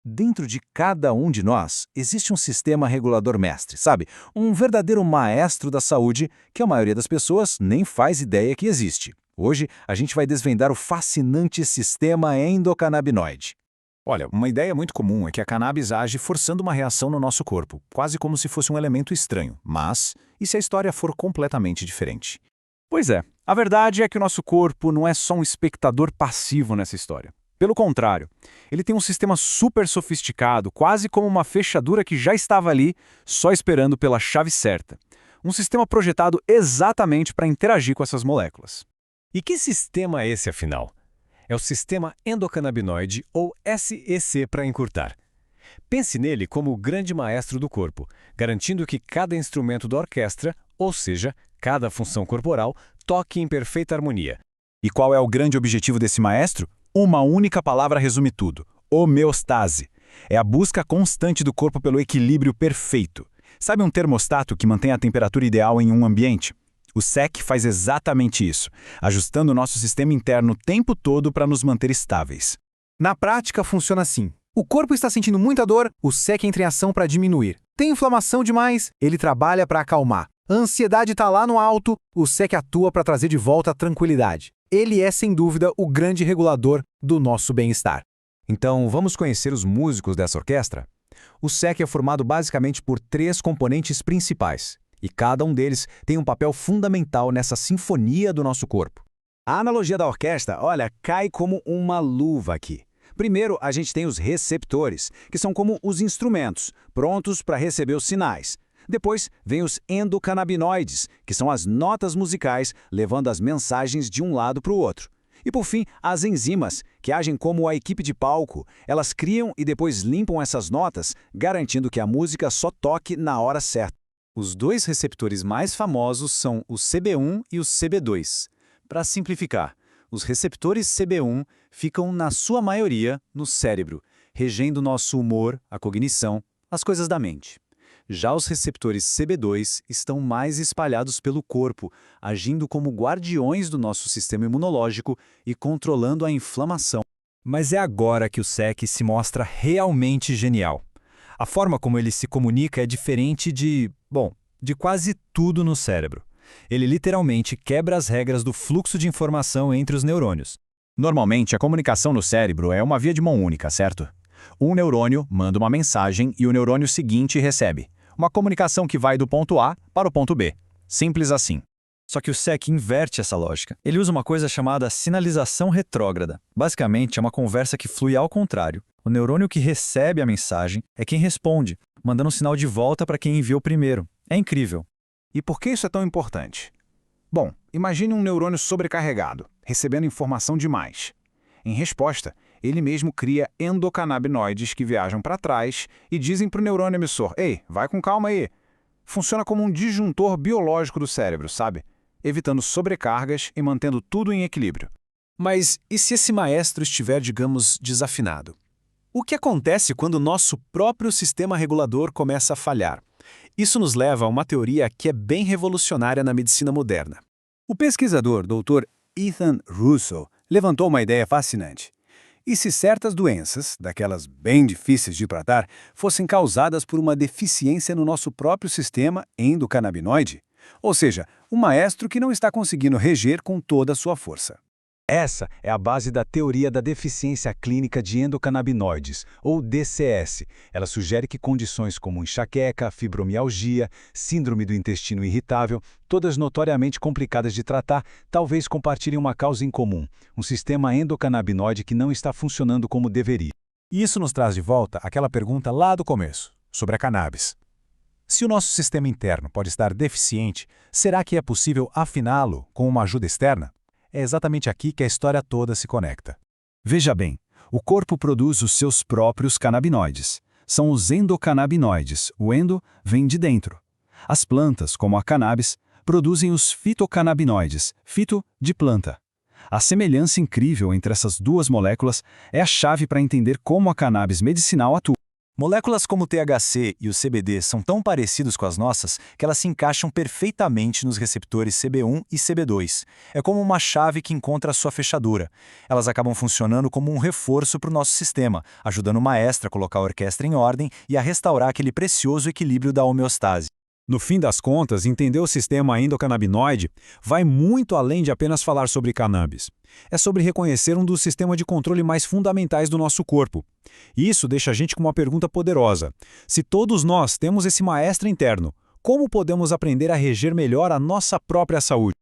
Dentro de cada um de nós, existe um sistema regulador mestre, sabe? Um verdadeiro maestro da saúde que a maioria das pessoas nem faz ideia que existe. Hoje, a gente vai desvendar o fascinante sistema endocannabinoide. Olha, uma ideia muito comum é que a cannabis age forçando uma reação no nosso corpo, quase como se fosse um elemento estranho. Mas, e se a história for completamente diferente? Pois é, a verdade é que o nosso corpo não é só um espectador passivo nessa história. Pelo contrário, ele tem um sistema super sofisticado, quase como uma fechadura que já estava ali, só esperando pela chave certa. Um sistema projetado exatamente para interagir com essas moléculas. E que sistema é esse, afinal? É o sistema endocannabinoide, ou SEC para encurtar. Pense nele como o grande maestro do corpo, garantindo que cada instrumento da orquestra, ou seja, cada função corporal, toque em perfeita harmonia. E qual é o grande objetivo desse maestro? Uma única palavra resume tudo: homeostase. É a busca constante do corpo pelo equilíbrio perfeito. Sabe um termostato que mantém a temperatura ideal em um ambiente? O SEC faz exatamente isso, ajustando o nosso sistema interno o tempo todo para nos manter estáveis. Na prática, funciona assim. O corpo está sentindo muita dor, o SEC entra em ação para diminuir. Tem inflamação demais, ele trabalha para acalmar. A ansiedade está lá no alto, o SEC atua para trazer de volta a tranquilidade. Ele é, sem dúvida, o grande regulador do nosso bem-estar. Então, vamos conhecer os músicos dessa orquestra? O SEC é formado basicamente por 3 componentes principais, e cada um deles tem um papel fundamental nessa sinfonia do nosso corpo. A analogia da orquestra, olha, cai como uma luva aqui. Primeiro, a gente tem os receptores, que são como os instrumentos, prontos para receber os sinais. Depois, vem os endocannabinoides, que são as notas musicais levando as mensagens de um lado para o outro. E por fim, as enzimas, que agem como a equipe de palco. Elas criam e depois limpam essas notas, garantindo que a música só toque na hora certa. Os 2 receptores mais famosos são o CB1 e o CB2. Para simplificar, os receptores CB1 ficam, na sua maioria, no cérebro, regendo nosso humor, a cognição, as coisas da mente. Já os receptores CB2 estão mais espalhados pelo corpo, agindo como guardiões do nosso sistema imunológico e controlando a inflamação. Mas é agora que o SEC se mostra realmente genial. A forma como ele se comunica é diferente de quase tudo no cérebro. Ele literalmente quebra as regras do fluxo de informação entre os neurônios. Normalmente, a comunicação no cérebro é uma via de mão única, certo? Um neurônio manda uma mensagem e o neurônio seguinte recebe. Uma comunicação que vai do ponto A para o ponto B. Simples assim. Só que o SEC inverte essa lógica. Ele usa uma coisa chamada sinalização retrógrada. Basicamente, é uma conversa que flui ao contrário. O neurônio que recebe a mensagem é quem responde, mandando um sinal de volta para quem enviou primeiro. É incrível. E por que isso é tão importante? Bom, imagine um neurônio sobrecarregado, recebendo informação demais. Em resposta, ele mesmo cria endocannabinoides que viajam para trás e dizem para o neurônio emissor: "Ei, vai com calma aí." Funciona como um disjuntor biológico do cérebro, sabe? Evitando sobrecargas e mantendo tudo em equilíbrio. Mas e se esse maestro estiver, digamos, desafinado? O que acontece quando o nosso próprio sistema regulador começa a falhar? Isso nos leva a uma teoria que é bem revolucionária na medicina moderna. O pesquisador Dr. Ethan Russo levantou uma ideia fascinante. E se certas doenças, daquelas bem difíceis de tratar, fossem causadas por uma deficiência no nosso próprio sistema endocannabinoide? Ou seja, um maestro que não está conseguindo reger com toda a sua força. Essa é a base da teoria da deficiência clínica de endocannabinoides, ou DCS. Ela sugere que condições como enxaqueca, fibromialgia, síndrome do intestino irritável, todas notoriamente complicadas de tratar, talvez compartilhem uma causa em comum, um sistema endocannabinoide que não está funcionando como deveria. E isso nos traz de volta aquela pergunta lá do começo, sobre a cannabis. Se o nosso sistema interno pode estar deficiente, será que é possível afiná-lo com uma ajuda externa? É exatamente aqui que a história toda se conecta. Veja bem, o corpo produz os seus próprios canabinoides. São os endocannabinoides. O endo vem de dentro. As plantas, como a cannabis, produzem os fitocannabinoides, fito de planta. A semelhança incrível entre essas duas moléculas é a chave para entender como a cannabis medicinal atua. Moléculas como o THC e o CBD são tão parecidos com as nossas que elas se encaixam perfeitamente nos receptores CB1 e CB2. É como uma chave que encontra a sua fechadura. Elas acabam funcionando como um reforço para o nosso sistema, ajudando o maestro a colocar a orquestra em ordem e a restaurar aquele precioso equilíbrio da homeostase. No fim das contas, entender o sistema endocannabinoide vai muito além de apenas falar sobre cannabis. É sobre reconhecer um dos sistemas de controle mais fundamentais do nosso corpo. E isso deixa a gente com uma pergunta poderosa. Se todos nós temos esse maestro interno, como podemos aprender a reger melhor a nossa própria saúde?